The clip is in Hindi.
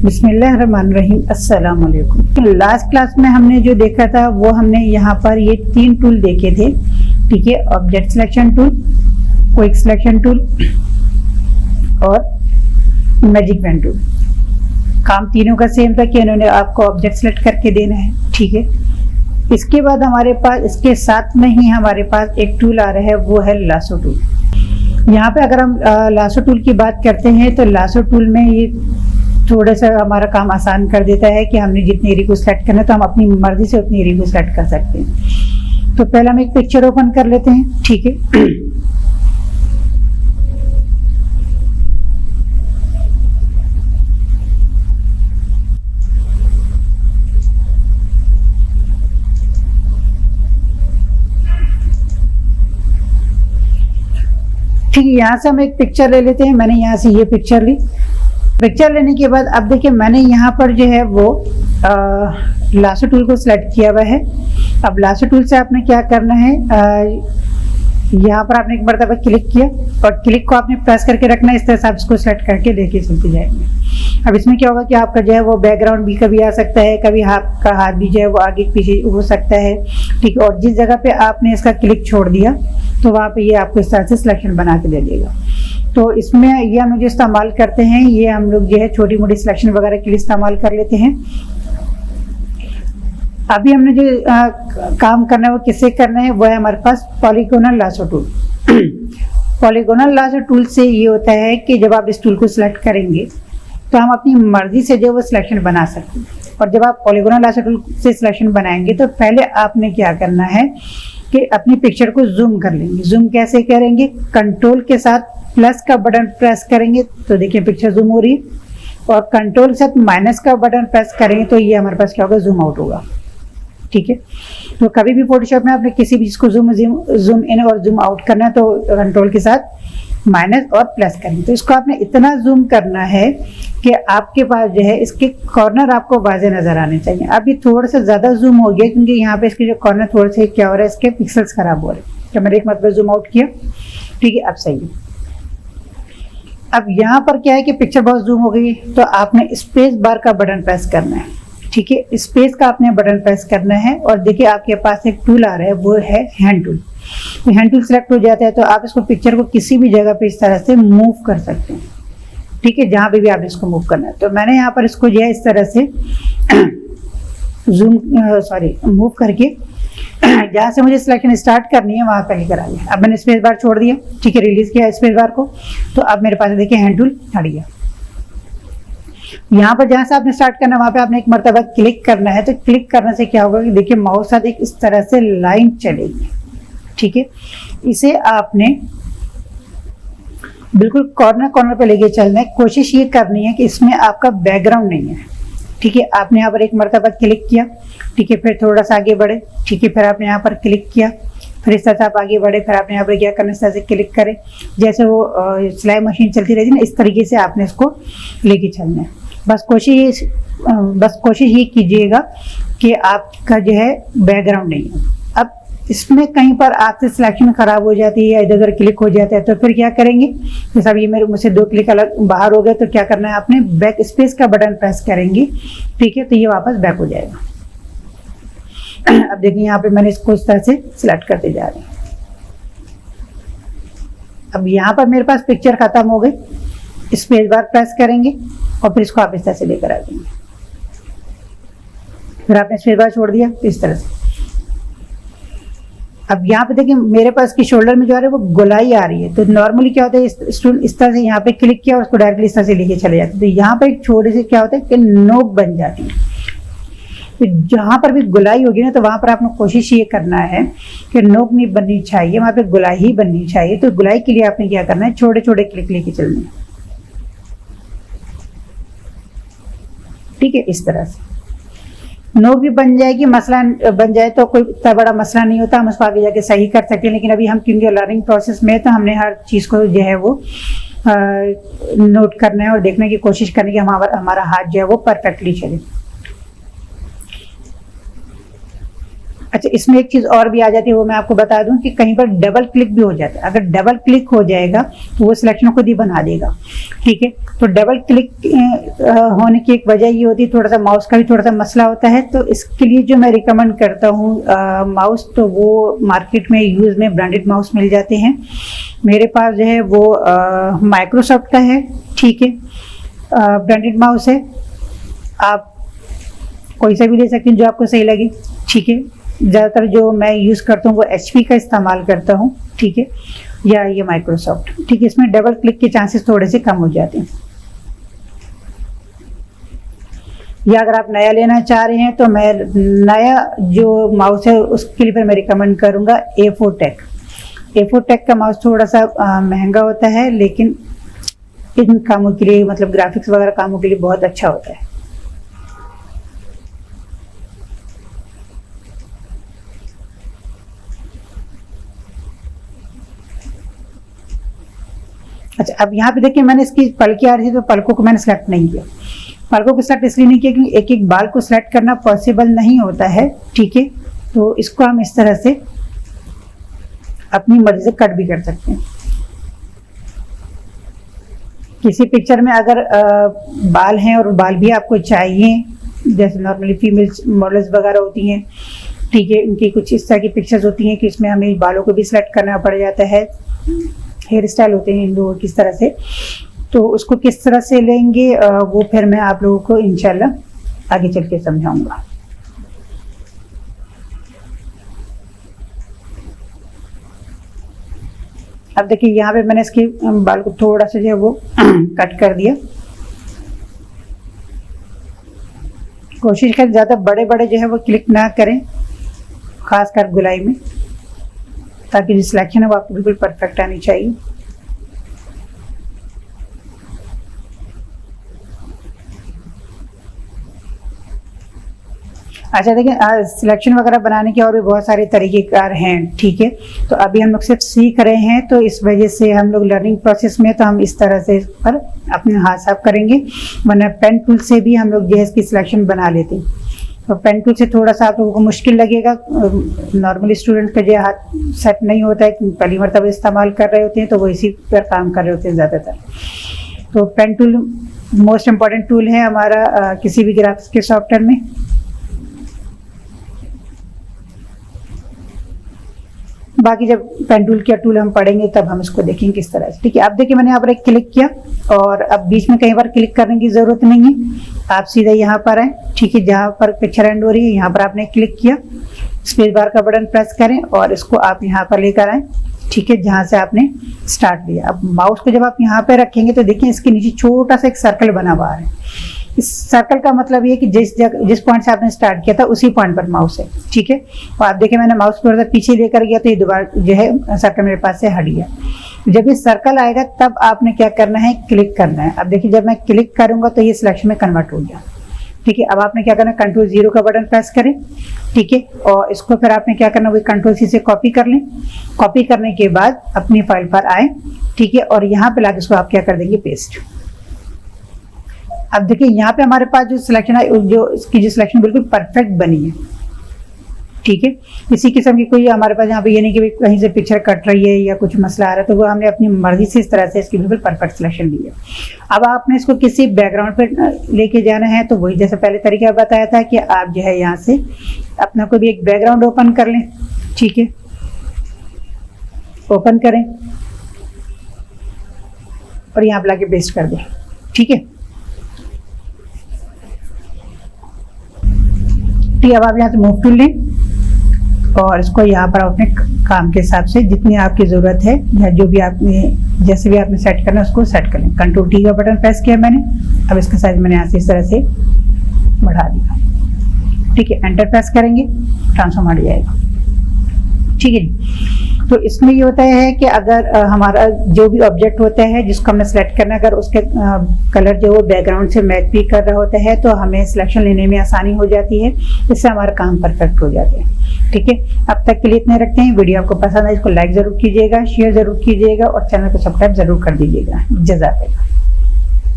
बिस्मिल्लाहिर्रहमानिर्रहीम, अस्सलाम वालेकुम। लास्ट क्लास में हमने जो देखा था वो हमने यहाँ पर ये 3 टूल देखे थे। ठीक है, object selection tool, quick selection tool और मैजिक पेन टूल। काम तीनों का सेम था कि उन्होंने आपको ऑब्जेक्ट सेलेक्ट करके देना है। ठीक है, इसके बाद हमारे पास इसके साथ में ही हमारे पास एक टूल आ रहा है, वो है लासो टूल। यहाँ पे अगर हम लासो टूल की बात करते हैं तो लासो टूल में ये थोड़ा सा हमारा काम आसान कर देता है कि हमने जितनी एरिया को सेलेक्ट करना है तो हम अपनी मर्जी से उतनी एरिया को सेलेक्ट कर सकते हैं। तो पहले हम एक पिक्चर ओपन कर लेते हैं। ठीक है, ठीक है, यहाँ से हम एक पिक्चर ले लेते हैं। मैंने यहाँ से ये पिक्चर ली। पिक्चर लेने के बाद अब देखिए मैंने यहाँ पर जो है वो लासो टूल को सिलेक्ट किया हुआ है। अब लासो टूल से आपने क्या करना है, यहाँ पर आपने एक मरतबा क्लिक किया और क्लिक को आपने प्रेस करके रखना है। इस तरह से आप इसको सिलेक्ट करके देखिए चलते जाएंगे। अब इसमें क्या होगा कि आपका जो है वो बैकग्राउंड भी कभी आ सकता है, कभी आपका हाथ भी जो है वो आगे पीछे हो सकता है। ठीक है, और जिस जगह पे आपने इसका क्लिक छोड़ दिया तो वहाँ पे ये आपको इस तरह से सिलेक्शन बना के दे देगा। तो इसमें ये हम जो इस्तेमाल करते हैं, ये हम लोग जो है छोटी मोटी सिलेक्शन वगैरह के लिए इस्तेमाल कर लेते हैं। अभी हमने जो काम करना है वो किससे करना है, वो है हमारे पास polygonal lasso tool. Polygonal lasso tool से ये होता है कि जब आप इस टूल को सिलेक्ट करेंगे तो हम अपनी मर्जी से जो वो सिलेक्शन बना सकते हैं। और जब आप पॉलीगोनल लासो टूल से सिलेक्शन बनाएंगे तो पहले आपने क्या करना है कि अपनी पिक्चर को जूम कर लेंगे। जूम कैसे करेंगे, कंट्रोल के साथ प्लस का बटन प्रेस करेंगे तो देखिए पिक्चर जूम हो रही है, और कंट्रोल के साथ माइनस का बटन प्रेस करेंगे तो ये हमारे पास क्या होगा, जूम आउट होगा। ठीक है, तो कभी भी फोटोशॉप में आपने किसी भी चीज को जूम इन और जूम आउट करना है तो कंट्रोल के साथ माइनस और प्लस करेंगे। तो इसको आपने इतना जूम करना है कि आपके पास जो है इसके कॉर्नर आपको वाज़े नजर आने चाहिए। अब ये थोड़ा सा ज्यादा जूम हो गया क्योंकि यहाँ पे इसके जो कॉर्नर थोड़े से क्या हो रहा है, इसके पिक्सल्स खराब हो रहे हैं। तो मैंने एक मतलब जूम आउट किया। ठीक है, अब सही है। अब यहाँ पर क्या है कि पिक्चर बहुत जूम हो गई तो आपने स्पेस बार का बटन प्रेस करना है। ठीक है, स्पेस का आपने बटन प्रेस करना है और देखिए आपके पास एक टूल आ रहा है, वो है हैंड टूल। तो हैंड टूल सेलेक्ट हो जाता है तो आप इसको पिक्चर को किसी भी जगह पे इस तरह से मूव कर सकते हैं। ठीक है, जहाँ पे भी आपने इसको मूव करना है। तो मैंने यहाँ पर इसको जो है इस तरह से मूव करके जहाँ से मुझे सिलेक्शन स्टार्ट करनी है वहाँ पे लेकर आ गया। अब मैंने स्पेस बार छोड़ दिया। ठीक है, रिलीज किया स्पेस बार को, तो अब मेरे पास देखिए हैंड टूल हट गया। यहाँ पर जहाँ से आपने स्टार्ट करना है वहाँ पे आपने एक मरतबा क्लिक करना है। तो क्लिक करने से क्या होगा कि देखिए माउस साथ एक इस तरह से लाइन चलेगी। ठीक है, इसे आपने बिल्कुल कॉर्नर कॉर्नर पे लेके चलना है। कोशिश ये करनी है कि इसमें आपका बैकग्राउंड नहीं है। ठीक है, आपने यहाँ पर एक मरतबा क्लिक किया। ठीक है, फिर थोड़ा सा आगे बढ़े। ठीक है, फिर आपने यहाँ पर क्लिक किया, फिर इस तरह से आप आगे बढ़े, फिर आपने यहाँ पर क्या करना है, इस तरह से क्लिक करें। जैसे वो सिलाई मशीन चलती रहती है ना, इस तरीके से आपने इसको लेके चलना है। बस कोशिश ये कीजिएगा कि आपका जो है बैकग्राउंड नहीं है। अब इसमें कहीं पर आपसे सिलेक्शन खराब हो जाती है या इधर उधर क्लिक हो जाता है तो फिर क्या करेंगे, जैसे अब ये मेरे मुझसे 2 क्लिक अलग बाहर हो गए तो क्या करना है, आपने बैक स्पेस का बटन प्रेस करेंगे। ठीक है, तो ये वापस बैक हो जाएगा। अब देखिए यहाँ पे मैंने इसको इस तरह से सिलेक्ट करते जा रहे हैं। अब यहाँ पर मेरे पास पिक्चर खत्म हो गई। स्पेस बार प्रेस करेंगे और फिर इसको आप इस तरह से लेकर आ जाएंगे। फिर आपने स्पेस बार छोड़ दिया इस तरह से। अब यहाँ पे देखिए मेरे पास की शोल्डर में जो आ रहा है वो गोलाई आ रही है। तो नॉर्मली क्या होता है, इस तरह से यहाँ पे क्लिक किया और उसको डायरेक्टली इस तरह से लेके चले जाते हैं। तो यहाँ पर एक छोटे से क्या होता है कि नोक बन जाती है। तो जहाँ पर भी गुलाई होगी ना तो वहां पर आपने कोशिश ये करना है कि नोक नहीं बननी चाहिए, वहां पे गुलाई ही बननी चाहिए। तो गुलाई के लिए आपने क्या करना है, छोटे छोटे क्लिक लेके चलने हैं। ठीक है, इस तरह से नोक भी बन जाएगी। मसला बन जाए तो कोई इतना बड़ा मसला नहीं होता, हम उसको आगे जाके सही कर सकते हैं। लेकिन अभी हम क्योंकि लर्निंग प्रोसेस में तो हमने हर चीज़ को जो है वो नोट करना है और देखने की कोशिश करनी कि हमारा हाथ जो है वो परफेक्टली चले। अच्छा, इसमें एक चीज और भी आ जाती है, वो मैं आपको बता दूं कि कहीं पर डबल क्लिक भी हो जाता है। अगर डबल क्लिक हो जाएगा तो वो सिलेक्शन खुद ही बना देगा, ठीक है। तो डबल क्लिक होने की एक वजह ये होती है, थोड़ा सा माउस का भी थोड़ा सा मसला होता है। तो इसके लिए जो मैं रिकमेंड करता हूँ माउस, तो वो मार्केट में यूज में ब्रांडेड माउस मिल जाते हैं। मेरे पास जो है वो माइक्रोसॉफ्ट का है, ठीक है, ब्रांडेड माउस है। आप कोई सा भी ले सकते हैं जो आपको सही लगे, ठीक है। ज़्यादातर जो मैं यूज़ करता हूँ वो HP का इस्तेमाल करता हूँ, ठीक है, या ये माइक्रोसॉफ्ट, ठीक है। इसमें डबल क्लिक के चांसेस थोड़े से कम हो जाते हैं। या अगर आप नया लेना चाह रहे हैं तो मैं नया जो माउस है उसके लिए मैं रिकमेंड करूँगा A4 टेक। A4 टेक का माउस थोड़ा सा महंगा होता है, लेकिन इन कामों के लिए, मतलब ग्राफिक्स वगैरह कामों के लिए बहुत अच्छा होता है। अच्छा, अब यहाँ पे देखिए मैंने इसकी पलकें आ रही थी तो पलकों को मैंने सेलेक्ट नहीं किया। पलकों को सेलेक्ट इसलिए नहीं किया क्योंकि एक एक बाल को सेलेक्ट करना पॉसिबल नहीं होता है, ठीक है। तो इसको हम इस तरह से अपनी मर्जी से कट भी कर सकते हैं। किसी पिक्चर में अगर बाल हैं और बाल भी आपको चाहिए, जैसे नॉर्मली फीमेल मॉडल्स वगैरह होती हैं, ठीक है, उनकी कुछ इस तरह की पिक्चर्स होती हैं कि इसमें हमें बालों को भी सिलेक्ट करना पड़ जाता है। हेयर स्टाइल होते हैं इन लोगों किस तरह से, तो उसको किस तरह से लेंगे वो फिर मैं आप लोगों को इंशाल्लाह आगे चल के समझाऊंगा। अब देखिए यहाँ पे मैंने इसके बाल को थोड़ा सा जो है वो कट कर दिया। कोशिश करें ज़्यादा बड़े बड़े जो है वो क्लिक ना करें, खासकर गुलाई में, ताकि जो सिलेक्शन है वो आपको बिल्कुल परफेक्ट आनी चाहिए। अच्छा देखिए, सिलेक्शन वगैरह बनाने के और भी बहुत सारे तरीक़ेकार हैं, ठीक है। तो अभी हम लोग सिर्फ सीख रहे हैं, तो इस वजह से हम लोग लर्निंग प्रोसेस में, तो हम इस तरह से इस पर अपने हाथ साफ करेंगे, वरना पेन टूल से भी हम लोग जो है इसकी सिलेक्शन बना लेते हैं। तो पेन टूल से थोड़ा सा आप लोगों को मुश्किल लगेगा, नॉर्मली स्टूडेंट का जो हाथ सेट नहीं होता है, पहली मरतबा इस्तेमाल कर रहे होते हैं तो वो इसी पर काम कर रहे होते हैं ज़्यादातर। तो pen tool most important tool है हमारा किसी भी ग्राफिक्स के सॉफ्टवेयर में। बाकी जब पेन टूल क्या टूल हम पढ़ेंगे तब हम इसको देखेंगे किस तरह से, ठीक है। अब देखिए मैंने यहाँ पर एक क्लिक किया और अब बीच में कई बार क्लिक करने की जरूरत नहीं है, आप सीधे यहाँ पर आए, ठीक है। जहाँ पर पिक्चर एंड हो रही है यहाँ पर आपने क्लिक किया, स्पेस बार का बटन प्रेस करें और इसको आप यहाँ पर लेकर आए, ठीक है, जहाँ से आपने स्टार्ट लिया। अब माउस को जब आप यहाँ पे रखेंगे तो देखिए इसके नीचे छोटा सा एक सर्कल बना हुआ है। इस सर्कल का मतलब ये कि जिस पॉइंट से आपने स्टार्ट किया था उसी पॉइंट पर माउस है, ठीक है। और आप देखिए मैंने माउस थोड़ा सा पीछे लेकर गया तो ये दोबारा जो है सर्कल मेरे पास से हट गया। जब ये सर्कल आएगा तब आपने क्या करना है, क्लिक करना है। अब देखिए जब मैं क्लिक करूंगा तो ये सिलेक्शन में कन्वर्ट हो गया, ठीक है। अब आपने क्या करना है, कंट्रोल 0 का बटन प्रेस करें, ठीक है, और इसको फिर आपने क्या करना है, कंट्रोल C से कॉपी कर लें। कॉपी करने के बाद अपनी फाइल पर आए, ठीक है, और यहाँ पे लाके इसको आप क्या कर देंगे, पेस्ट। अब देखिए यहाँ पे हमारे पास जो सिलेक्शन है, जो इसकी जो सिलेक्शन बिल्कुल परफेक्ट बनी है, ठीक है। इसी किस्म की कोई हमारे पास यहाँ पे ये नहीं कि कहीं से पिक्चर कट रही है या कुछ मसला आ रहा है, तो वो हमने अपनी मर्जी से इस तरह से इसकी बिल्कुल परफेक्ट सिलेक्शन ली है। अब आपने इसको किसी बैकग्राउंड पर लेके जाना है तो वही जैसे पहले तरीका बताया था कि आप जो है यहाँ से अपना कोई भी एक बैकग्राउंड ओपन कर लें, ठीक है, ओपन करें और यहाँ पे लाके पेस्ट कर दें, ठीक है। अब आप यहाँ से मूव टूल लें और इसको यहाँ पर अपने काम के हिसाब से जितनी आपकी ज़रूरत है या जो भी आपने जैसे भी आपने सेट करना है उसको सेट कर लें। कंट्रोल T का बटन प्रेस किया मैंने, अब इसका साइज मैंने यहाँ से इस तरह से बढ़ा दिया, ठीक है। एंटर प्रेस करेंगे, ट्रांसफॉर्म हट जाएगा, ठीक है। तो इसमें ये होता है कि अगर हमारा जो भी ऑब्जेक्ट होता है जिसको हमने सेलेक्ट करना है, अगर उसके कलर जो वो बैकग्राउंड से मैच भी कर रहा होता है तो हमें सिलेक्शन लेने में आसानी हो जाती है, इससे हमारा काम परफेक्ट हो जाता है, ठीक है। अब तक के लिए इतने रखते हैं। वीडियो आपको पसंद है इसको लाइक जरूर कीजिएगा, शेयर जरूर कीजिएगा और चैनल को सब्सक्राइब जरूर कर दीजिएगा। जज़ाकल्लाह।